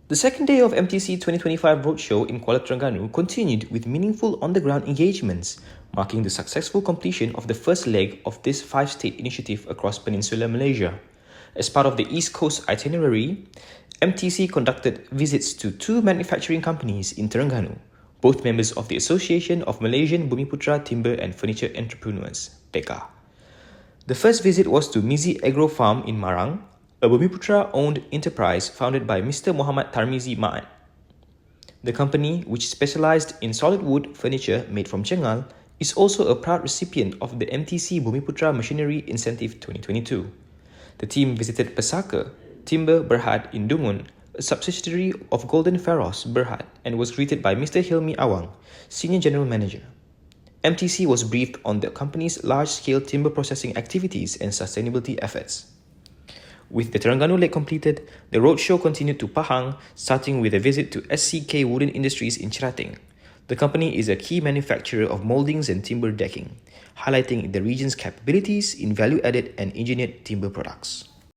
The second day of MTC 2025 Roadshow in Kuala Terengganu continued with meaningful on-the-ground engagements, marking the successful completion of the first leg of this 5-state initiative across Peninsular Malaysia. As part of the East Coast itinerary, MTC conducted visits to 2 manufacturing companies in Terengganu, both members of the Association of Malaysian Bumiputra Timber and Furniture Entrepreneurs, PEKA. The first visit was to Mizi Agro Farm in Marang, a Bumiputra-owned enterprise founded by Mr. Muhammad Tarmizi Ma'at. The company, which specialized in solid wood furniture made from Chengal, is also a proud recipient of the MTC Bumiputra Machinery Incentive 2022. The team visited Pesaka, Timber Berhad in Dungun, a subsidiary of Golden Pharos Berhad, and was greeted by Mr. Hilmi Awang, Senior General Manager. MTC was briefed on the company's large-scale timber processing activities and sustainability efforts. With the Terengganu leg completed, the roadshow continued to Pahang, starting with a visit to SCK Wooden Industries in Cherating. The company is a key manufacturer of moldings and timber decking, highlighting the region's capabilities in value-added and engineered timber products.